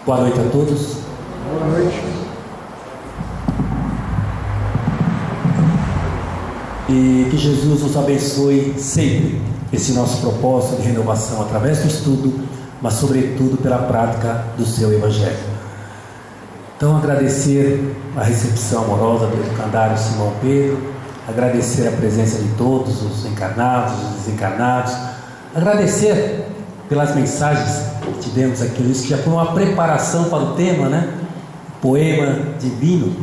Boa noite a todos. Boa noite. E que Jesus nos abençoe sempre esse nosso propósito de renovação através do estudo, mas sobretudo pela prática do seu Evangelho. Então, agradecer a recepção amorosa do educandário Simão Pedro, agradecer a presença de todos os encarnados, os desencarnados, agradecer pelas mensagens que tivemos aqui, isso que já foi uma preparação para o tema, né? Poema divino,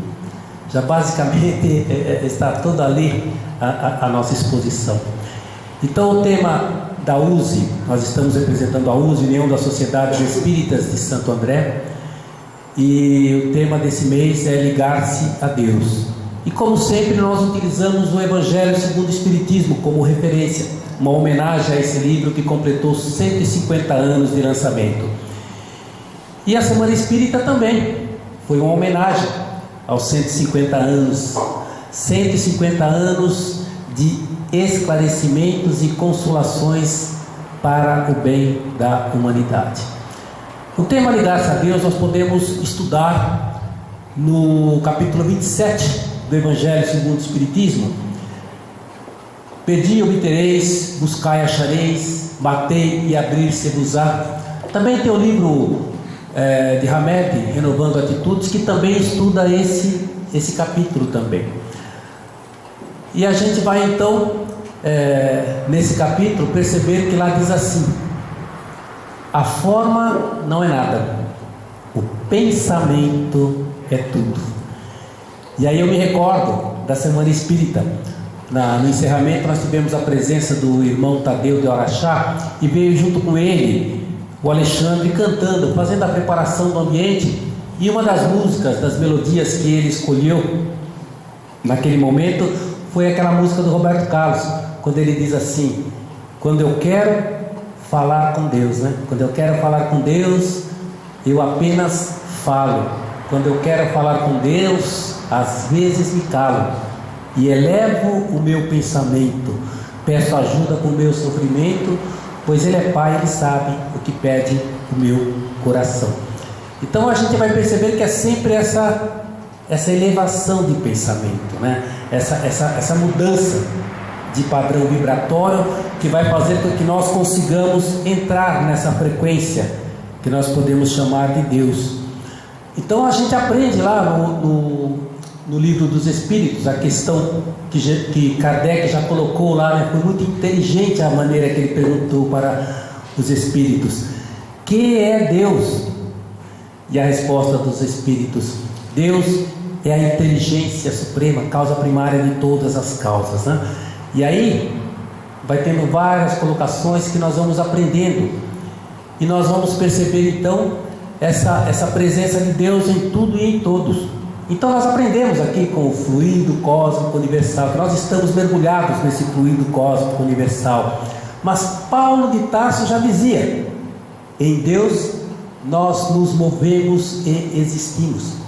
já basicamente está toda ali a nossa exposição. Então, o tema da USE, nós estamos representando a USE, União das Sociedades Espíritas de Santo André, e o tema desse mês é ligar-se a Deus. E como sempre, nós utilizamos o Evangelho segundo o Espiritismo como referência, uma homenagem a esse livro que completou 150 anos de lançamento. E a Semana Espírita também foi uma homenagem aos 150 anos, 150 anos de esclarecimentos e consolações para o bem da humanidade. O tema ligar-se a Deus nós podemos estudar no capítulo 27 do Evangelho segundo o Espiritismo. Pedi e obtereis, buscai e achareis, batei e abrir-se-vos-á. Também tem o livro de Hamed, Renovando Atitudes, que também estuda esse capítulo também. E a gente vai então, nesse capítulo, perceber que lá diz assim: a forma não é nada, o pensamento é tudo. E aí eu me recordo da Semana Espírita. No encerramento nós tivemos a presença do irmão Tadeu de Araxá, e veio junto com ele o Alexandre cantando, fazendo a preparação do ambiente. E uma das músicas, das melodias que ele escolheu naquele momento foi aquela música do Roberto Carlos, quando ele diz assim: quando eu quero falar com Deus, né? Quando eu quero falar com Deus, eu apenas falo. Quando eu quero falar com Deus, às vezes me calo e elevo o meu pensamento, peço ajuda com o meu sofrimento, pois Ele é Pai, Ele sabe o que pede o meu coração. Então a gente vai perceber que é sempre essa elevação de pensamento, né? Essa mudança de padrão vibratório que vai fazer com que nós consigamos entrar nessa frequência que nós podemos chamar de Deus. Então a gente aprende lá no livro dos Espíritos a questão que Kardec já colocou lá, né? Foi muito inteligente a maneira que ele perguntou para os Espíritos: que é Deus? E a resposta dos Espíritos: Deus é a inteligência suprema, causa primária de todas as causas, né? E aí vai tendo várias colocações que nós vamos aprendendo, e nós vamos perceber então essa presença de Deus em tudo e em todos. Então nós aprendemos aqui com o fluido cósmico universal, que nós estamos mergulhados nesse fluido cósmico universal. Mas Paulo de Tarso já dizia: em Deus nós nos movemos e existimos.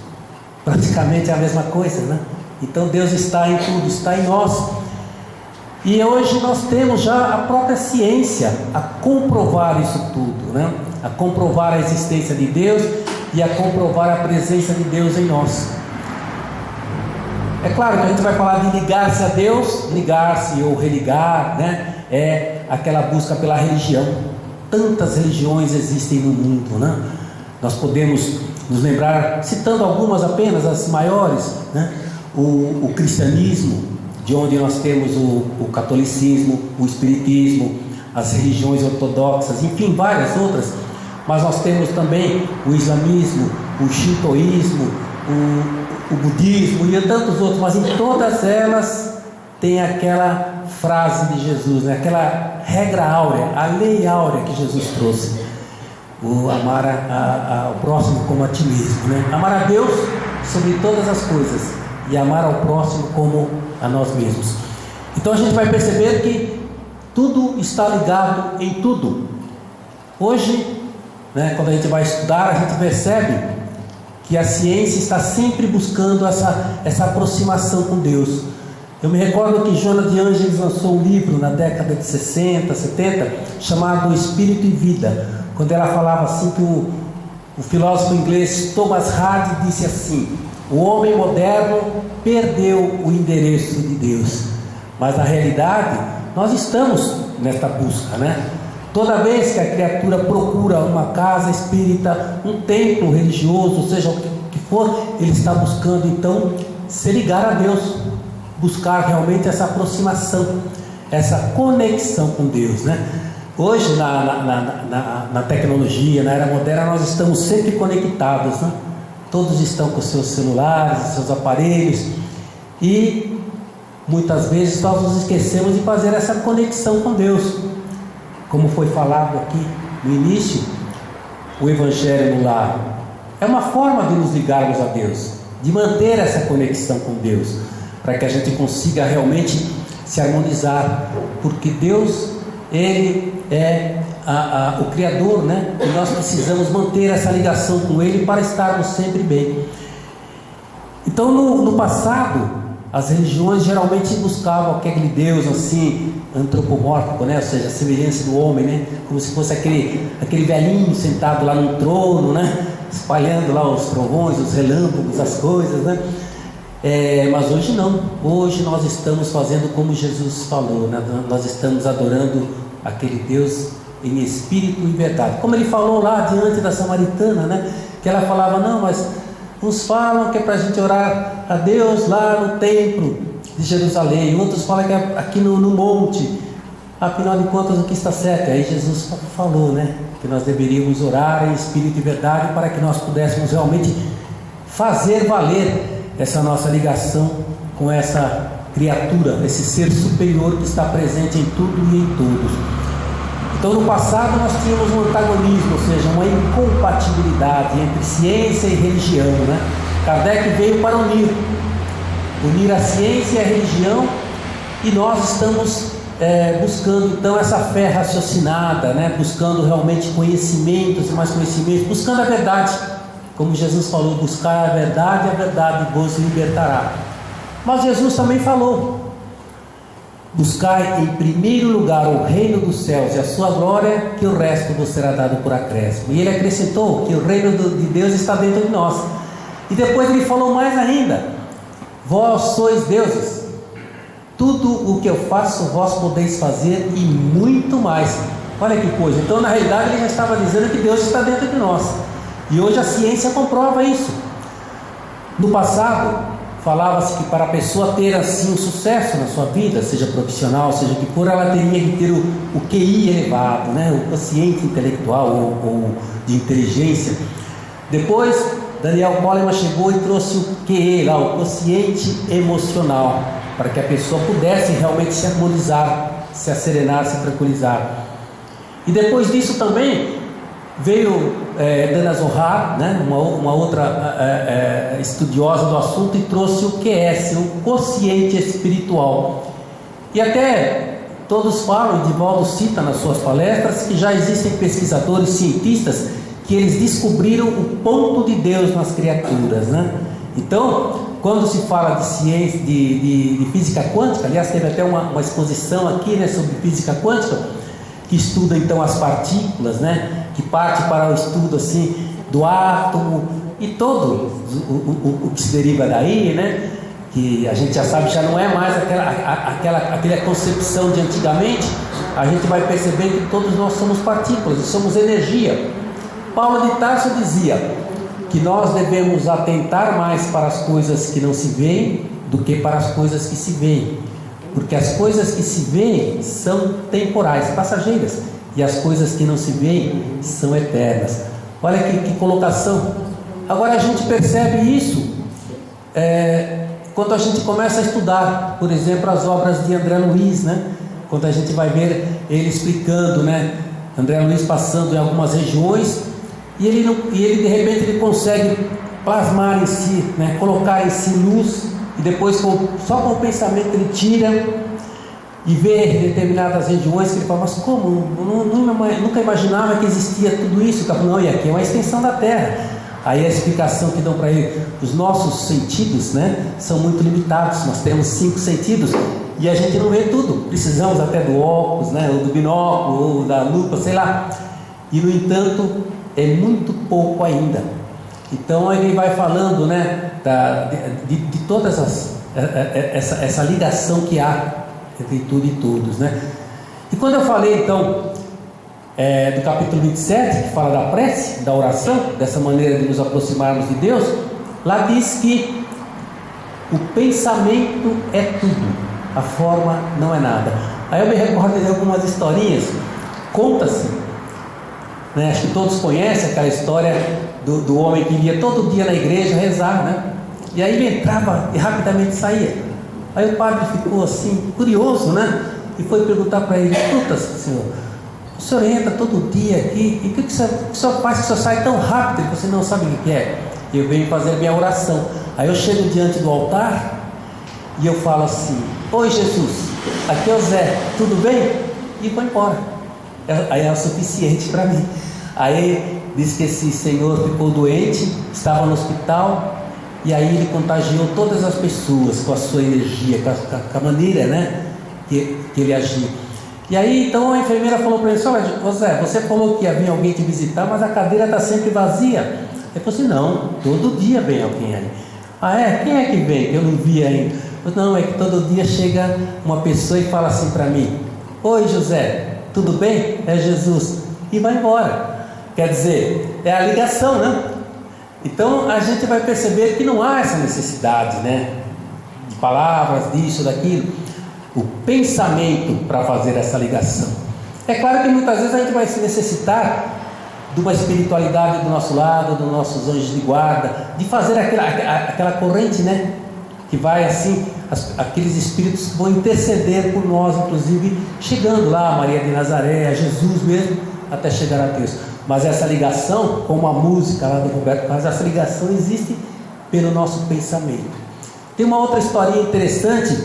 Praticamente é a mesma coisa, né? Então Deus está em tudo, está em nós. E hoje nós temos já a própria ciência a comprovar isso tudo, né? A comprovar a existência de Deus e a comprovar a presença de Deus em nós. É claro que a gente vai falar de ligar-se a Deus, ligar-se ou religar, né? É aquela busca pela religião. Tantas religiões existem no mundo, né? Nós podemos nos lembrar, citando algumas apenas, as maiores, né? O cristianismo, de onde nós temos o catolicismo, o espiritismo, as religiões ortodoxas, enfim, várias outras. Mas nós temos também o islamismo, o shintoísmo, o budismo e tantos outros. Mas em todas elas tem aquela frase de Jesus, né? Aquela regra áurea, a lei áurea que Jesus trouxe: o amar ao próximo como a ti mesmo, né? Amar a Deus sobre todas as coisas e amar ao próximo como a nós mesmos. Então a gente vai perceber que tudo está ligado em tudo. Hoje, né, quando a gente vai estudar, a gente percebe que a ciência está sempre buscando essa aproximação com Deus. Eu me recordo que Joana de Ângeles lançou um livro na década de 60, 70, chamado Espírito e Vida, quando ela falava assim que O filósofo inglês Thomas Hardy disse assim: o homem moderno perdeu o endereço de Deus, mas na realidade nós estamos nesta busca, né? Toda vez que a criatura procura uma casa espírita, um templo religioso, seja o que for, ele está buscando então se ligar a Deus, buscar realmente essa aproximação, essa conexão com Deus, né? Hoje na tecnologia, na era moderna, nós estamos sempre conectados, né? Todos estão com seus celulares, seus aparelhos, e muitas vezes nós nos esquecemos de fazer essa conexão com Deus. Como foi falado aqui no início, o Evangelho no lar é uma forma de nos ligarmos a Deus, de manter essa conexão com Deus, para que a gente consiga realmente se harmonizar, porque Deus, Ele é o Criador, né? E nós precisamos manter essa ligação com Ele para estarmos sempre bem. Então no passado, as religiões geralmente buscavam aquele Deus assim, antropomórfico, né? Ou seja, a semelhança do homem, né? Como se fosse aquele velhinho sentado lá num trono, né? Espalhando lá os trovões, os relâmpagos, as coisas, né? Mas hoje não. Hoje nós estamos fazendo como Jesus falou, né? Nós estamos adorando aquele Deus em espírito e verdade. Como ele falou lá diante da samaritana, né? Que ela falava: não, mas uns falam que é para a gente orar a Deus lá no templo de Jerusalém, outros falam que é aqui no monte. Afinal de contas, o que está certo? Aí Jesus falou, né? Que nós deveríamos orar em espírito e verdade, para que nós pudéssemos realmente fazer valer essa nossa ligação com essa criatura, esse ser superior que está presente em tudo e em todos. Então no passado nós tínhamos um antagonismo, ou seja, uma incompatibilidade entre ciência e religião, né? Kardec veio para unir a ciência e a religião, e nós estamos buscando então essa fé raciocinada, né? Buscando realmente conhecimentos e mais conhecimentos, buscando a verdade, como Jesus falou: buscar a verdade vos libertará. Mas Jesus também falou: buscai em primeiro lugar o reino dos céus e a sua glória, que o resto vos será dado por acréscimo. E ele acrescentou que o reino de Deus está dentro de nós. E depois ele falou mais ainda: vós sois deuses, tudo o que eu faço vós podeis fazer e muito mais. Olha que coisa. Então na realidade ele já estava dizendo que Deus está dentro de nós, e hoje a ciência comprova isso. No passado falava-se que para a pessoa ter assim um sucesso na sua vida, seja profissional, seja o que for, ela teria que ter o QI elevado, né? O quociente intelectual ou de inteligência. Depois Daniel Goleman chegou e trouxe o QE lá, o quociente emocional, para que a pessoa pudesse realmente se harmonizar, se asserenar, se tranquilizar. E depois disso também veio Dana Zohar, né, uma outra estudiosa do assunto, e trouxe o QS, o quociente espiritual. E até todos falam, Divaldo cita nas suas palestras, que já existem pesquisadores, cientistas, que eles descobriram o ponto de Deus nas criaturas, né? Então, quando se fala de ciência, de física quântica, aliás, teve até uma exposição aqui, né, sobre física quântica, que estuda então as partículas, né? Que parte para o estudo assim do átomo e todo o que se deriva daí, né? Que a gente já sabe, já não é mais aquela concepção de antigamente. A gente vai perceber que todos nós somos partículas e somos energia. Paulo de Tarso dizia que nós devemos atentar mais para as coisas que não se veem do que para as coisas que se veem, porque as coisas que se veem são temporais, passageiras, e as coisas que não se veem são eternas. Olha que colocação. Agora a gente percebe isso quando a gente começa a estudar, por exemplo, as obras de André Luiz, né? Quando a gente vai ver ele explicando, né? André Luiz passando em algumas regiões, e ele de repente ele consegue plasmar em si, né? Colocar em si luz, e depois só com o pensamento ele tira e vê determinadas regiões que ele fala: mas como? Eu nunca imaginava que existia tudo isso. Não, e aqui é uma extensão da Terra. Aí a explicação que dão para ele: os nossos sentidos, né, são muito limitados. Nós temos 5 sentidos e a gente não vê tudo. Precisamos até do óculos, né, ou do binóculo, ou da lupa, sei lá. E no entanto, é muito pouco ainda. Então ele vai falando, né, de todas essa ligação que há entre tudo e todos, né? E quando eu falei então do capítulo 27, que fala da prece, da oração, dessa maneira de nos aproximarmos de Deus, lá diz que o pensamento é tudo, a forma não é nada. Aí eu me recordo de algumas historinhas. Conta-se, né, acho que todos conhecem aquela história do homem que ia todo dia na igreja rezar, né? E aí ele entrava e rapidamente saía. Aí o padre ficou assim, curioso, né? E foi perguntar para ele: escuta, senhor, o senhor entra todo dia aqui, e o que o senhor faz que o senhor sai tão rápido que você não sabe o que é? Eu venho fazer minha oração. Aí eu chego diante do altar e eu falo assim: oi Jesus, aqui é o Zé, tudo bem? E vou embora. Aí é o suficiente para mim. Aí diz que esse senhor ficou doente, estava no hospital, e aí ele contagiou todas as pessoas com a sua energia, com a maneira, né, que ele agia. E aí então a enfermeira falou para ele: olha José, você falou que ia vir alguém te visitar, mas a cadeira está sempre vazia. Ele falou assim: não, todo dia vem alguém aí. Ah é? Quem é que vem? Eu não vi ainda. Eu falei: não, é que todo dia chega uma pessoa e fala assim para mim: oi José, tudo bem? É Jesus. E vai embora. Quer dizer, é a ligação, né? Então a gente vai perceber que não há essa necessidade, né, de palavras, disso, daquilo. O pensamento para fazer essa ligação. É claro que muitas vezes a gente vai se necessitar de uma espiritualidade do nosso lado, dos nossos anjos de guarda, de fazer aquela corrente, né, que vai assim, aqueles espíritos vão interceder por nós, inclusive chegando lá a Maria de Nazaré, a Jesus mesmo, até chegar a Deus. Mas essa ligação, como a música lá do Roberto Carlos, essa ligação existe pelo nosso pensamento. Tem uma outra historinha interessante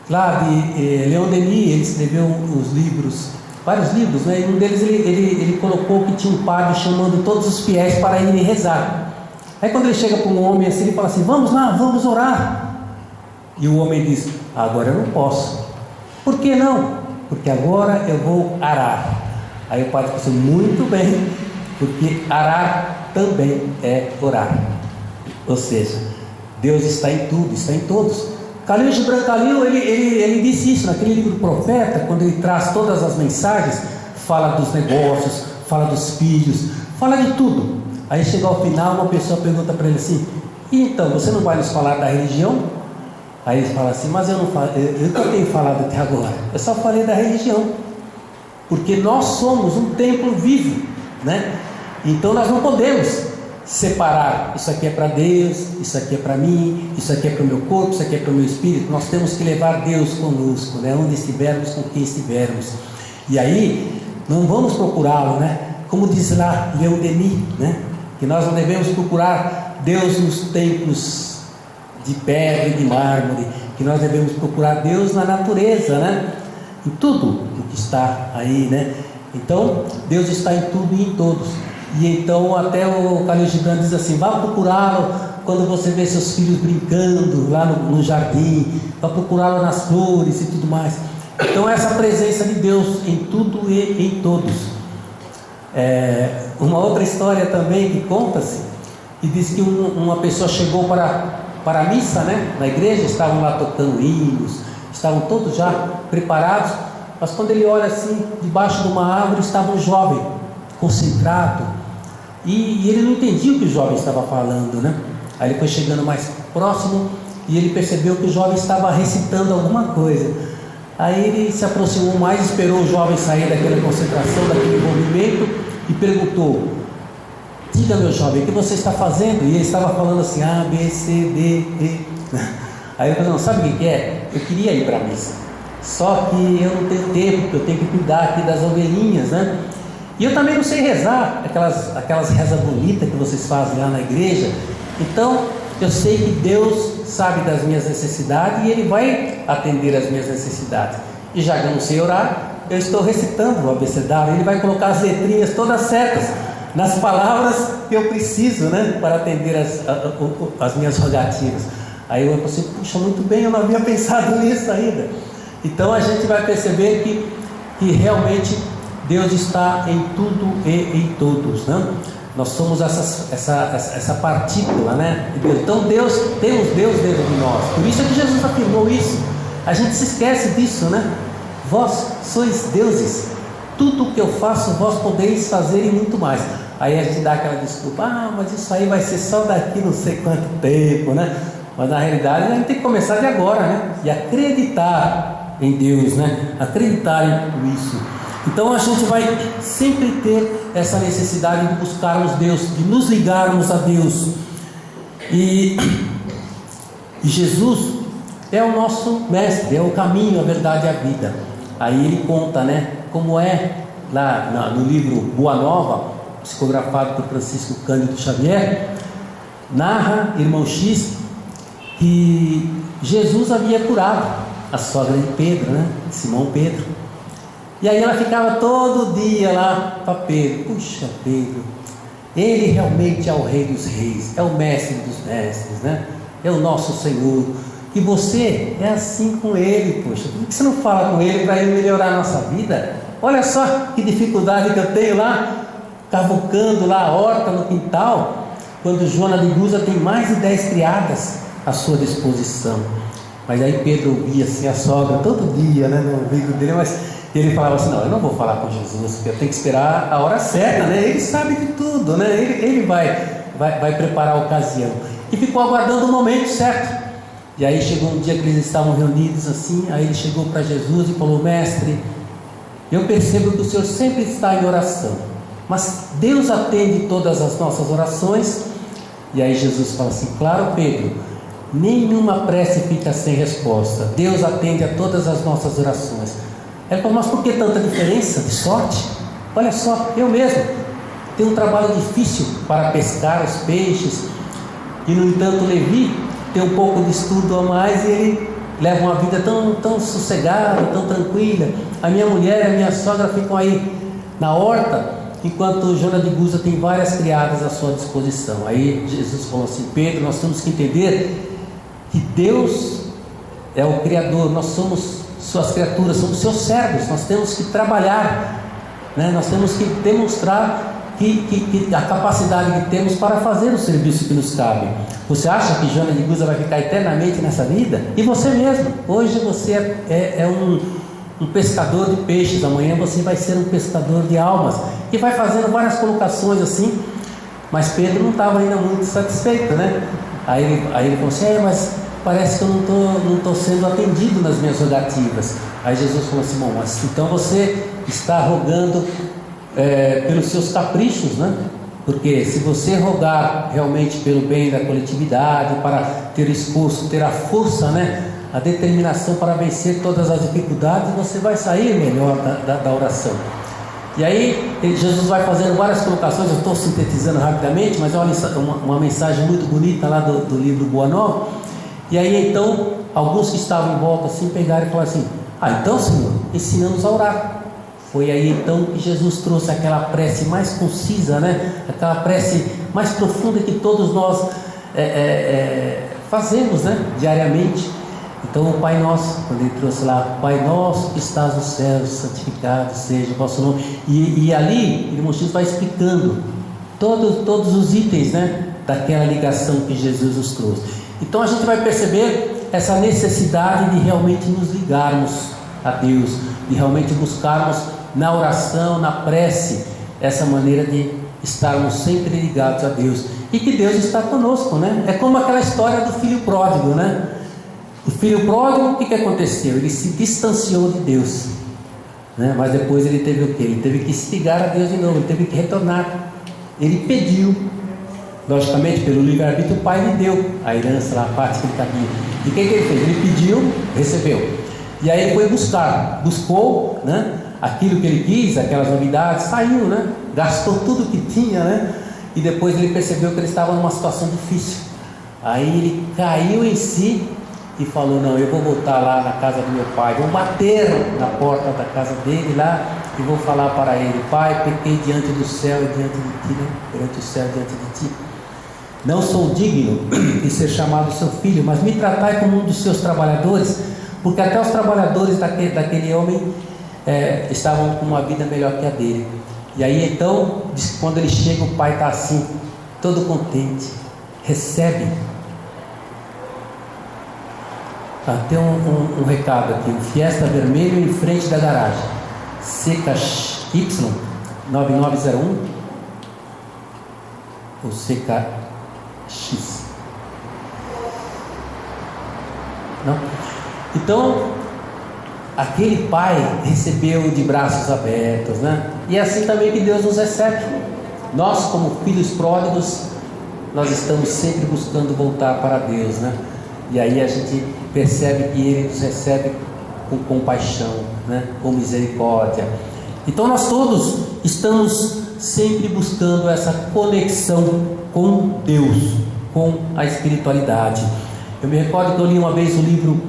lá de Leon Denis. Ele escreveu uns livros, vários livros, né? E um deles ele colocou que tinha um padre chamando todos os fiéis para irem rezar. Aí quando ele chega para um homem assim, ele fala assim: vamos lá, vamos orar. E o homem diz: agora eu não posso. Por que não? Porque agora eu vou arar. Aí o padre disse: muito bem, porque arar também é orar. Ou seja, Deus está em tudo, está em todos. Khalil Gibran Khalil, ele disse isso naquele livro do Profeta, quando ele traz todas as mensagens, fala dos negócios, fala dos filhos, fala de tudo. Aí chega ao final, uma pessoa pergunta para ele assim: então, você não vai nos falar da religião? Aí ele fala assim: mas eu não tenho falado até agora, eu só falei da religião, porque nós somos um templo vivo, né? Então nós não podemos separar: isso aqui é para Deus, isso aqui é para mim, isso aqui é para o meu corpo, isso aqui é para o meu espírito. Nós temos que levar Deus conosco, né? Onde estivermos, com quem estivermos. E aí não vamos procurá-lo, né? Como diz lá Leon Denis, né? Que nós não devemos procurar Deus nos templos de pedra e de mármore, que nós devemos procurar Deus na natureza, né? Em tudo o que está aí, né? Então Deus está em tudo e em todos. E então até o Khalil Gibran diz assim: vá procurá-lo quando você vê seus filhos brincando lá no jardim, vá procurá-lo nas flores e tudo mais. Então essa presença de Deus em tudo e em todos. Uma outra história também que conta-se, e diz que uma pessoa chegou para a missa, né, na igreja, estavam lá tocando hinos, estavam todos já preparados, mas quando ele olha assim, debaixo de uma árvore estava um jovem concentrado, e ele não entendia o que o jovem estava falando, né? Aí ele foi chegando mais próximo e ele percebeu que o jovem estava recitando alguma coisa. Aí ele se aproximou mais, esperou o jovem sair daquela concentração, daquele movimento, e perguntou: diga, meu jovem, o que você está fazendo? E ele estava falando assim: A, B, C, D, E. Aí eu falei: não, sabe o que é? Eu queria ir para a missa, só que eu não tenho tempo, porque eu tenho que cuidar aqui das ovelhinhas, né? E eu também não sei rezar aquelas rezas bonitas que vocês fazem lá na igreja. Então eu sei que Deus sabe das minhas necessidades e Ele vai atender as minhas necessidades. E já que eu não sei orar, eu estou recitando o abecedário. Ele vai colocar as letrinhas todas certas nas palavras que eu preciso, né, para atender as minhas rogativas. Aí eu pensei: puxa, muito bem, eu não havia pensado nisso ainda. Então a gente vai perceber que realmente Deus está em tudo e em todos, né? Nós somos essa partícula, né? Então temos Deus dentro de nós. Por isso é que Jesus afirmou isso. A gente se esquece disso, né? Vós sois deuses. Tudo o que eu faço, vós podeis fazer e muito mais. Aí a gente dá aquela desculpa, mas isso aí vai ser só daqui não sei quanto tempo, né? Mas na realidade a gente tem que começar de agora, né? E acreditar em Deus, né? Acreditar em tudo isso. Então a gente vai sempre ter essa necessidade de buscarmos Deus, de nos ligarmos a Deus. E Jesus é o nosso mestre, é o caminho, a verdade e a vida. Aí ele conta, né? Como é lá no livro Boa Nova, psicografado por Francisco Cândido Xavier, narra, irmão X, que Jesus havia curado a sogra de Pedro, né? Simão Pedro. E aí ela ficava todo dia lá para Pedro. Puxa, Pedro, ele realmente é o Rei dos Reis, é o Mestre dos Mestres, né? É o nosso Senhor. E você é assim com ele, poxa. Por que você não fala com ele para ele melhorar a nossa vida? Olha só que dificuldade que eu tenho lá, cavucando lá a horta no quintal, quando Joana de Guza tem mais de 10 criadas à sua disposição. Mas aí Pedro ouvia assim a sogra todo dia, né, no ouvido dele, mas ele falava assim: não, eu não vou falar com Jesus, porque eu tenho que esperar a hora certa, né? Ele sabe de tudo, né? Ele vai preparar a ocasião. E ficou aguardando o momento certo. E aí chegou um dia que eles estavam reunidos assim, aí ele chegou para Jesus e falou: mestre, eu percebo que o Senhor sempre está em oração, mas Deus atende todas as nossas orações. E aí Jesus fala assim: claro, Pedro, nenhuma prece fica sem resposta, Deus atende a todas as nossas orações. Ele falou: mas por que tanta diferença de sorte? Olha só, eu mesmo tenho um trabalho difícil para pescar os peixes, e no entanto Levi tem um pouco de estudo a mais e ele leva uma vida tão sossegada, tão tranquila. A minha mulher e a minha sogra ficam aí na horta, enquanto Joana de Guza tem várias criadas à sua disposição. Aí Jesus falou assim: Pedro, nós temos que entender que Deus é o Criador, nós somos suas criaturas, somos seus servos, nós temos que trabalhar, né? Nós temos que demonstrar que a capacidade que temos para fazer o serviço que nos cabe. Você acha que Joana de Guza vai ficar eternamente nessa vida? E você mesmo, hoje você é um pescador de peixes, amanhã você vai ser um pescador de almas, e vai fazendo várias colocações assim. Mas Pedro não estava ainda muito satisfeito, né? Aí ele falou assim: mas parece que eu não estou sendo atendido nas minhas rogativas. Aí Jesus falou assim: bom, mas então você está rogando pelos seus caprichos, né? Porque se você rogar realmente pelo bem da coletividade, para ter esforço, ter a força, né? A determinação para vencer todas as dificuldades, você vai sair melhor da oração. E aí Jesus vai fazendo várias colocações, eu estou sintetizando rapidamente, mas é uma mensagem muito bonita lá do livro Boa Nova. E aí então, alguns que estavam em volta assim, pegaram e falaram assim: então Senhor, ensina-nos a orar. Foi aí então que Jesus trouxe aquela prece mais concisa, né? Aquela prece mais profunda que todos nós fazemos, né? Diariamente. Então o Pai Nosso, quando ele trouxe lá: Pai Nosso que estás nos céus, santificado seja o vosso nome. E ali, o irmão X vai explicando todos os itens, né? Daquela ligação que Jesus nos trouxe. Então a gente vai perceber essa necessidade de realmente nos ligarmos a Deus, de realmente buscarmos na oração, na prece, essa maneira de estarmos sempre ligados a Deus, e que Deus está conosco, né? É como aquela história do filho pródigo, né? O filho pródigo, o que aconteceu? Ele se distanciou de Deus, né? Mas depois ele teve o quê? Ele teve que se ligar a Deus de novo, ele teve que retornar. Ele pediu, logicamente pelo livre-arbítrio o pai lhe deu a herança, a parte que ele cabia. E o que ele fez? Ele pediu, recebeu. E aí ele foi buscou, né? Aquilo que ele quis, aquelas novidades, saiu, né? Gastou tudo que tinha, né? E depois ele percebeu que ele estava numa situação difícil. Aí ele caiu em si e falou: não, eu vou voltar lá na casa do meu pai, vou bater na porta da casa dele lá e vou falar para ele: Pai, pequei diante do céu e diante de ti, né? Perante o céu e diante de ti. Não sou digno de ser chamado seu filho, mas me tratai como um dos seus trabalhadores. Porque até os trabalhadores daquele homem estavam com uma vida melhor que a dele. E aí então, quando ele chega, o pai está assim, todo contente, recebe. Tem um recado aqui, um Fiesta vermelho em frente da garagem, CKY 9901 ou CKX? Não? Então, aquele pai recebeu de braços abertos, né? E é assim também que Deus nos recebe. Nós, como filhos pródigos, nós estamos sempre buscando voltar para Deus, né? E aí a gente percebe que Ele nos recebe com compaixão, né? Com misericórdia. Então nós todos estamos sempre buscando essa conexão com Deus, com a espiritualidade. Eu me recordo que eu li uma vez o livro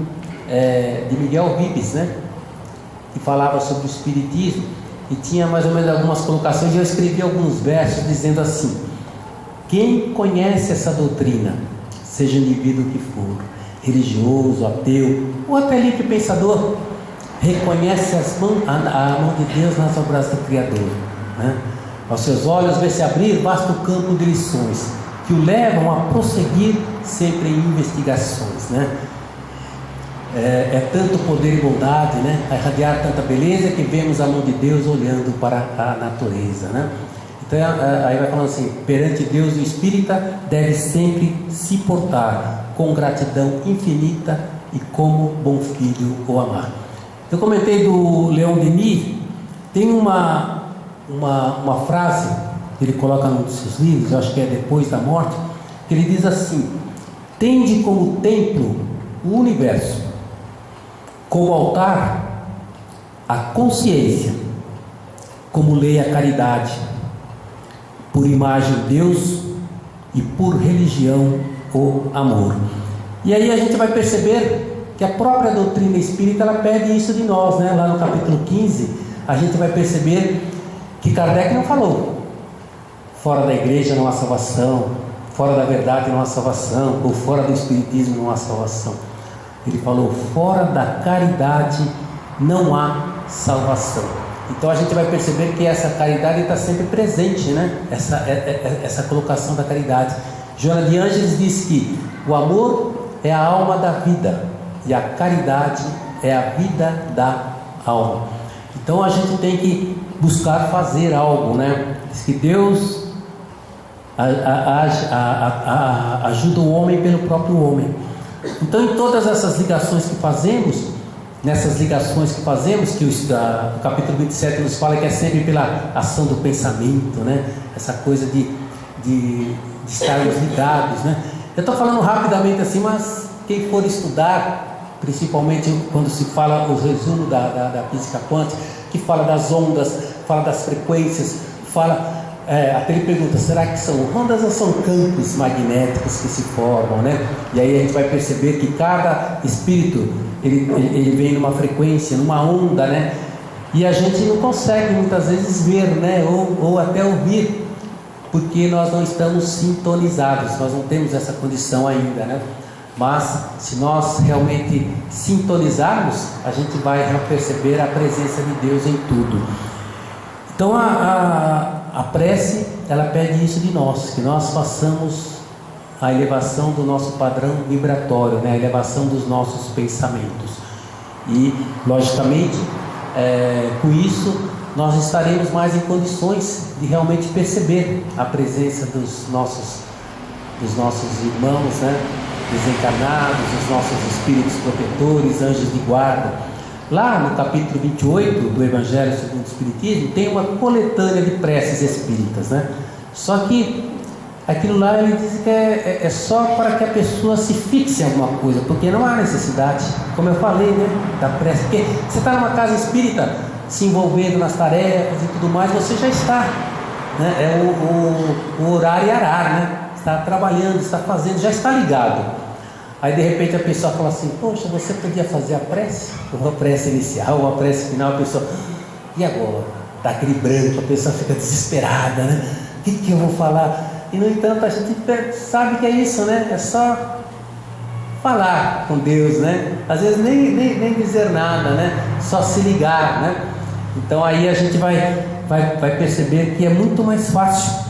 de Miguel Ribes, né? Que falava sobre o espiritismo e tinha mais ou menos algumas colocações, e eu escrevi alguns versos dizendo assim: quem conhece essa doutrina, seja o indivíduo que for, religioso, ateu ou até livre pensador, reconhece a mão de Deus nas obras do Criador, né? Aos seus olhos vê-se abrir vasto campo de lições que o levam a prosseguir sempre em investigações, né? É tanto poder e bondade, né? A irradiar tanta beleza que vemos a mão de Deus olhando para a natureza, né? Então aí vai falando assim: perante Deus o espírita deve sempre se portar com gratidão infinita e como bom filho o amar. Eu comentei do Leon Denis, tem uma frase que ele coloca num dos seus livros, eu acho que é Depois da Morte, que ele diz assim: tende como templo o universo, como altar a consciência, como lei a caridade, por imagem Deus e por religião o amor. E aí a gente vai perceber que a própria doutrina espírita ela pede isso de nós, né? Lá no capítulo 15 a gente vai perceber que Kardec não falou fora da igreja não há salvação, fora da verdade não há salvação, ou fora do espiritismo não há salvação. Ele falou: fora da caridade não há salvação. Então a gente vai perceber que essa caridade está sempre presente, né? Essa colocação da caridade. Joana de Ângeles diz que o amor é a alma da vida e a caridade é a vida da alma. Então a gente tem que buscar fazer algo, né? Diz que Deus ajuda o homem pelo próprio homem. Então, em todas essas ligações que fazemos, que o capítulo 27 nos fala que é sempre pela ação do pensamento, né? Essa coisa de estarmos ligados, né? Eu estou falando rapidamente assim, mas quem for estudar, principalmente quando se fala os resumos da física quântica, que fala das ondas, fala das frequências, até ele pergunta: será que são ondas ou são campos magnéticos que se formam, né? E aí a gente vai perceber que cada espírito ele vem numa frequência, numa onda, né? E a gente não consegue muitas vezes ver, né? Ou até ouvir, porque nós não estamos sintonizados, nós não temos essa condição ainda, né? Mas se nós realmente sintonizarmos, a gente vai perceber a presença de Deus em tudo. Então a prece, ela pede isso de nós, que nós façamos a elevação do nosso padrão vibratório, né? A elevação dos nossos pensamentos. E, logicamente, com isso, nós estaremos mais em condições de realmente perceber a presença dos nossos irmãos, né? Desencarnados, os nossos espíritos protetores, anjos de guarda. Lá no capítulo 28 do Evangelho segundo o Espiritismo tem uma coletânea de preces espíritas, né? Só que aquilo lá ele diz que é só para que a pessoa se fixe em alguma coisa, porque não há necessidade, como eu falei, né, da prece. Porque você está numa casa espírita se envolvendo nas tarefas e tudo mais, você já está, né? É o orar e arar, né? Está trabalhando, está fazendo, já está ligado. Aí de repente a pessoa fala assim: poxa, você podia fazer a prece? Ou a prece inicial, ou a prece final. A pessoa: e agora? Dá aquele branco, a pessoa fica desesperada, né? O que eu vou falar? E no entanto a gente sabe que é isso, né? É só falar com Deus, né? Às vezes nem dizer nada, né? Só se ligar, né? Então aí a gente vai perceber que é muito mais fácil.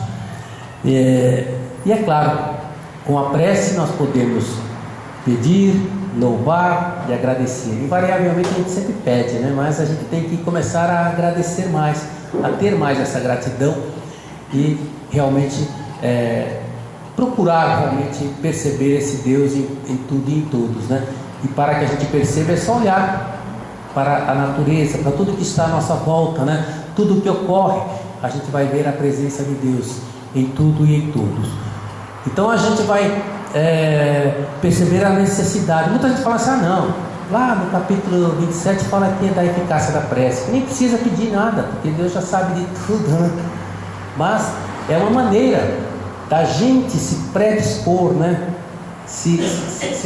E é claro, com a prece nós podemos pedir, louvar e agradecer. Invariavelmente a gente sempre pede, né? Mas a gente tem que começar a agradecer mais, a ter mais essa gratidão e realmente procurar realmente perceber esse Deus em tudo e em todos, né? E para que a gente perceba é só olhar para a natureza, para tudo que está à nossa volta, né? Tudo que ocorre, a gente vai ver a presença de Deus em tudo e em todos. Então a gente vai perceber a necessidade. Muita gente fala assim, não, lá no capítulo 27 fala aqui da eficácia da prece, nem precisa pedir nada, porque Deus já sabe de tudo, né? Mas é uma maneira da gente se predispor, né? Se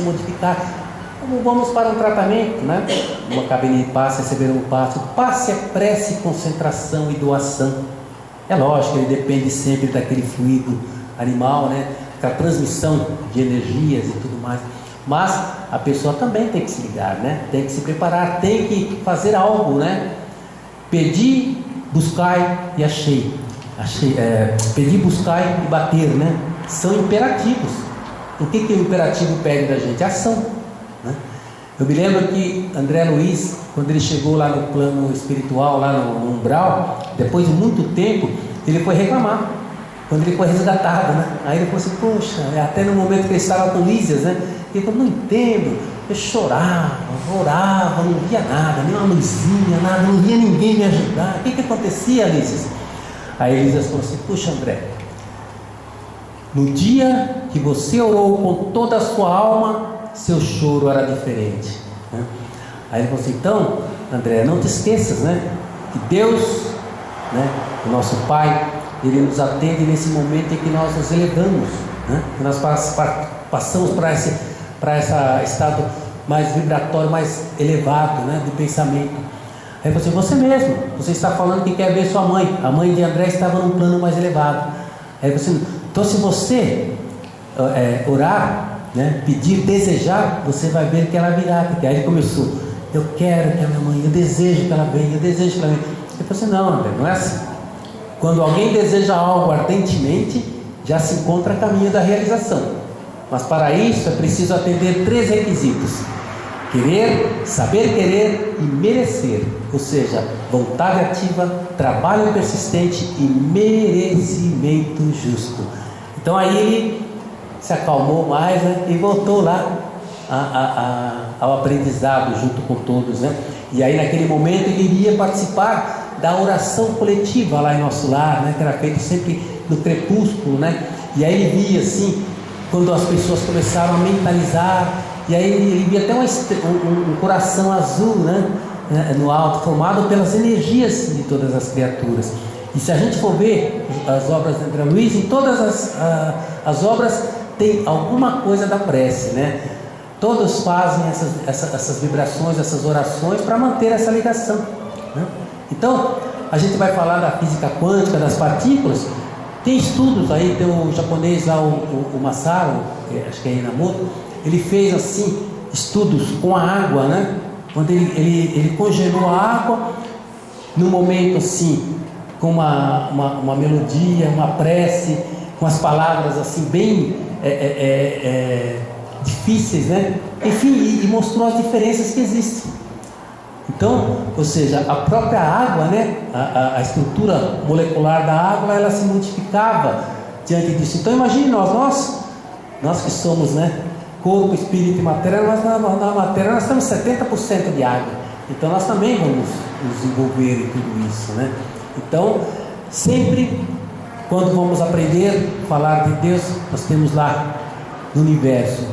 modificar. Como vamos para um tratamento, né? Uma cabine de passe, receber um passe. O passe é prece, concentração e doação. É lógico, ele depende sempre daquele fluido animal, né? Da transmissão de energias e tudo mais. Mas a pessoa também tem que se ligar, né? Tem que se preparar, tem que fazer algo, né? Pedir, buscai e achei. Pedir, buscai e bater, né? São imperativos. O que o imperativo pede da gente? Ação, né? Eu me lembro que André Luiz, quando ele chegou lá no plano espiritual, lá no umbral, depois de muito tempo, ele foi reclamar. Quando ele foi resgatado, né? Aí ele falou assim, poxa, até no momento que ele estava com Lísias, né? Ele falou, não entendo, eu chorava, orava, não via nada, nem uma luzinha, nada, não via ninguém me ajudar. O que acontecia, Lísias? Aí Lísias falou assim, puxa, André, no dia que você orou com toda a sua alma, seu choro era diferente, né? Aí ele falou assim, então, André, não te esqueças, né? Que Deus, né? O nosso Pai, Ele nos atende nesse momento em que nós nos elevamos, né? Que nós passamos para esse estado mais vibratório, mais elevado, né? Do pensamento. Aí você mesmo, você está falando que quer ver sua mãe. A mãe de André estava num plano mais elevado. Aí então se você orar, né? Pedir, desejar, você vai ver que ela virá. Porque aí ele começou, eu quero que a minha mãe, eu desejo que ela venha, eu desejo que ela venha. Ele falou assim, não, André, não é assim. Quando alguém deseja algo ardentemente, já se encontra a caminho da realização. Mas para isso é preciso atender 3 requisitos: querer, saber querer e merecer. Ou seja, vontade ativa, trabalho persistente e merecimento justo. Então aí ele se acalmou mais, né? E voltou lá ao aprendizado junto com todos, né? E aí naquele momento ele iria participar da oração coletiva lá em nosso lar, né? Que era feito sempre no crepúsculo, né? E aí ele via assim, quando as pessoas começaram a mentalizar, e aí ele via até um coração azul, né? No alto, formado pelas energias de todas as criaturas. E se a gente for ver as obras de André Luiz, em todas as obras tem alguma coisa da prece, né? Todos fazem essas vibrações, essas orações para manter essa ligação, né? Então, a gente vai falar da física quântica, das partículas. Tem estudos aí, tem o japonês lá, o Masaru, acho que é Inamoto, ele fez assim, estudos com a água, né? Quando ele congelou a água, num momento assim, com uma melodia, uma prece, com as palavras assim, bem difíceis, né? Enfim, e mostrou as diferenças que existem. Então, ou seja, a própria água, né? A estrutura molecular da água, ela se modificava diante disso. Então imagine nós que somos, né? Corpo, espírito e matéria, na matéria nós temos 70% de água. Então nós também vamos nos envolver em tudo isso, né? Então, sempre quando vamos aprender a falar de Deus, nós temos lá no universo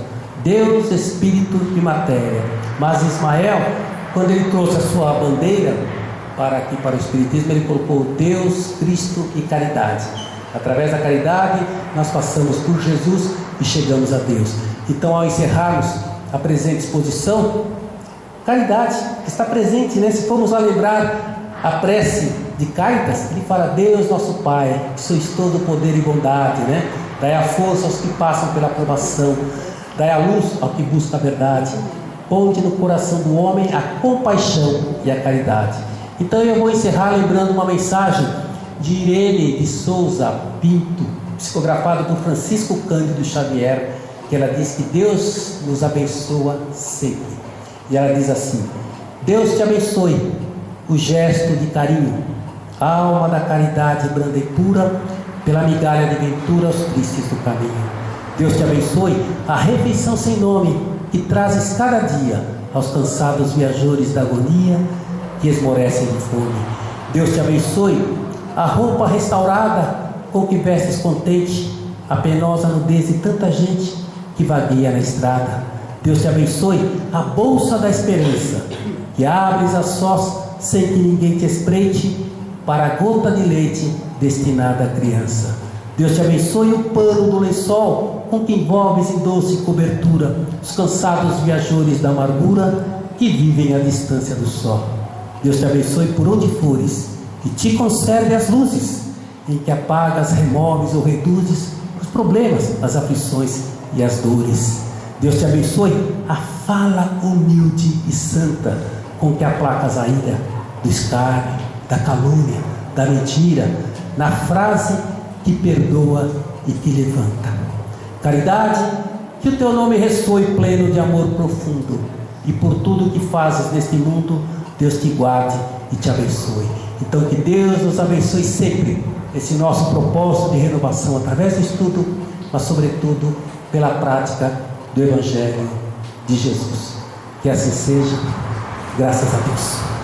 Deus, Espírito e matéria. Mas Ismael, quando ele trouxe a sua bandeira para o Espiritismo, ele colocou Deus, Cristo e caridade. Através da caridade nós passamos por Jesus e chegamos a Deus. Então, ao encerrarmos a presente exposição, caridade está presente, né? Se formos a lembrar a prece de Cáritas, ele fala: Deus nosso Pai, que sois todo poder e bondade, né? Dai a força aos que passam pela provação, dai a luz ao que busca a verdade, ponde no coração do homem a compaixão e a caridade. Então eu vou encerrar lembrando uma mensagem de Irene de Souza Pinto, psicografada por Francisco Cândido Xavier, que ela diz que Deus nos abençoa sempre. E ela diz assim: Deus te abençoe o gesto de carinho, alma da caridade branda e pura, pela migalha de ventura aos tristes do caminho. Deus te abençoe a refeição sem nome que trazes cada dia aos cansados viajores da agonia que esmorecem de fome. Deus te abençoe a roupa restaurada com que vestes contente a penosa nudez de tanta gente que vagueia na estrada. Deus te abençoe a bolsa da esperança que abres a sós sem que ninguém te espreite para a gota de leite destinada à criança. Deus te abençoe o pano do lençol com que envolves em doce cobertura os cansados viajores da amargura que vivem à distância do sol. Deus te abençoe por onde fores e te conserve as luzes em que apagas, removes ou reduzes os problemas, as aflições e as dores. Deus te abençoe a fala humilde e santa com que aplacas a ira do escárnio, da calúnia, da mentira, na frase que perdoa e que levanta. Caridade, que o teu nome ressoe pleno de amor profundo, e por tudo que fazes neste mundo, Deus te guarde e te abençoe. Então que Deus nos abençoe sempre, esse nosso propósito de renovação através do estudo, mas sobretudo pela prática do Evangelho de Jesus. Que assim seja, graças a Deus.